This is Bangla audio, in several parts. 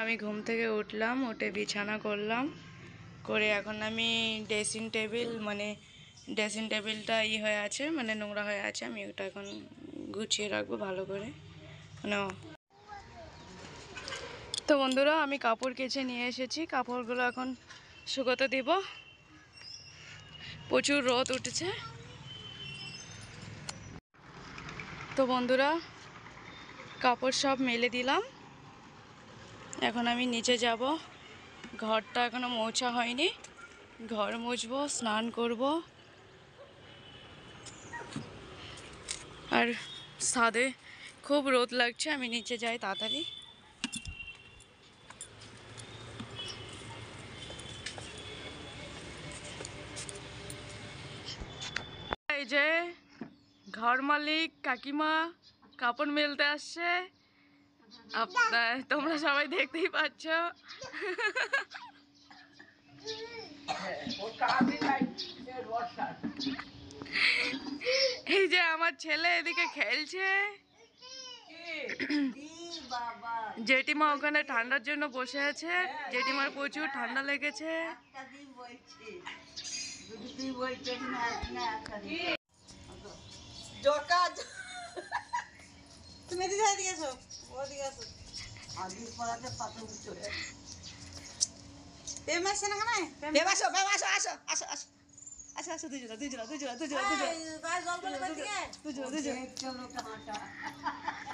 আমি ঘুম থেকে উঠলাম, উঠে বিছানা করলাম, করে এখন আমি ড্রেসিং টেবিলটা হয়ে আছে, মানে নোংরা হয়ে আছে, আমি ওটা এখন গুছিয়ে রাখবো ভালো করে। মানে তো বন্ধুরা, আমি কাপড় কেচে নিয়ে এসেছি, কাপড়গুলো এখন শুকোতে দিব। প্রচুর রোদ উঠেছে। তো বন্ধুরা, কাপড় সব মেলে দিলাম, এখন আমি নিচে যাব। ঘরটা এখনো মোছা হয়নি, ঘর মুছবো, স্নান করব। আর ছাদে খুব রোদ লাগছে, আমি নিচে যাই তাড়াতাড়ি। এই যে ঘর মালিক কাকিমা কাপড় মেলতে আসছে, তোমরা সবাই দেখতেই পাচ্ছ। এই যে আমার ছেলে এদিকে খেলছে, জেঠিমা ওখানে ঠান্ডার জন্য বসে আছে, জেঠিমার প্রচুর ঠান্ডা লেগেছে। তুমি এদিকে এদিকে এসো, ওদিকে এসো। আদি পড়াতে পাতা উঠছে। প্রেম আসছে না কেন? প্রেম আসো, প্রেম আসো, আসো, আসো, আসো। আসো, আসো, দুজোড়া, দুজোড়া, দুজোড়া, দুজোড়া, দুজোড়া। গায়ে জল পড়ে দিকে। দুজোড়া, দুজোড়া।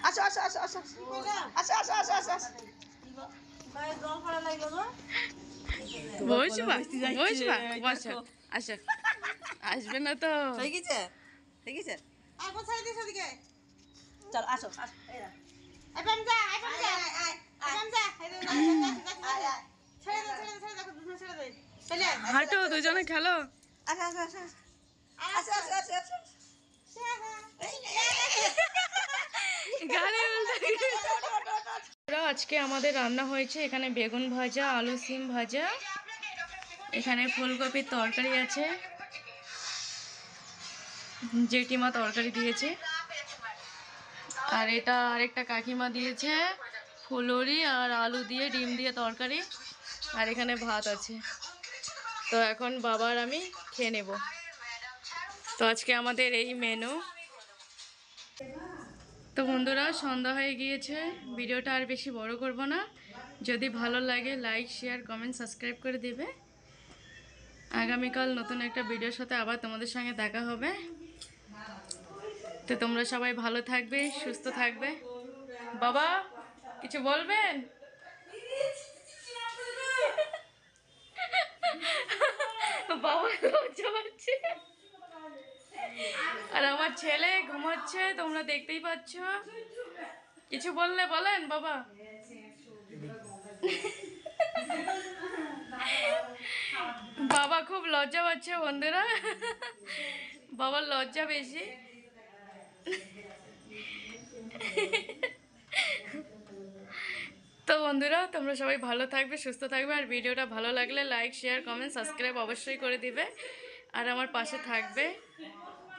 আসো, আসো, আসো, আসো। আসো, আসো, আসো, আসো, আসো। গায়ে জল পড়া লাগলো গো। বসবা, বসবা, বসো, আসো। আসবে না তো। হয়ে গেছে? হয়ে গেছে? আর কোথায় দিছ ওদিকে? চল আসো, আসো। এই না। এই প্রেম যা, এই প্রেম যা। প্রেম যা। এই যে ছেড়ে দে, ছেড়ে দে, ছেড়ে দে, দুধ ছেড়ে দে। চলে আয়। হাঁটো, দুজনে খেলো। আসো, আসো, আসো। আসো, আসো, আসো, আসো। গাড়ি উল্টে গেছে। আজকে আমাদের রান্না হয়েছে এখানে বেগুন ভাজা, আলু সিম ভাজা, এখানে ফুলকপির তরকারি আছে, জেঠিমা তরকারি দিয়েছে, আর এটা আরেকটা কাকিমা দিয়েছে ফুলুরি আর আলু দিয়ে ডিম দিয়ে তরকারি, আর এখানে ভাত আছে। তো এখন বাবার আমি খেয়ে নেব। তো আজকে আমাদের এই মেনু। তো বন্ধুরা, সন্ধ্যা হয়ে গিয়েছে, ভিডিওটা আর বেশি বড় করব না। যদি ভালো লাগে লাইক, শেয়ার, কমেন্ট, সাবস্ক্রাইব করে দেবে। আগামীকাল নতুন একটা ভিডিওর সাথে আবার তোমাদের সঙ্গে দেখা হবে। তো তোমরা সবাই ভালো থাকবে, সুস্থ থাকবে। বাবা কিছু বলবেন? বাবা লজ্জা পাচ্ছে, আর আমার ছেলে ঘুমাচ্ছে, তোমরা দেখতেই পাচ্ছ। কিছু বললে বলেন বাবা। বাবা খুব লজ্জা পাচ্ছে বন্ধুরা, বাবার লজ্জা বেশি। তো বন্ধুরা, তোমরা সবাই ভালো থাকবে, সুস্থ থাকবে, আর ভিডিওটা ভালো লাগলে লাইক, শেয়ার, কমেন্ট, সাবস্ক্রাইব অবশ্যই করে দিবে, আর আমার পাশে থাকবে।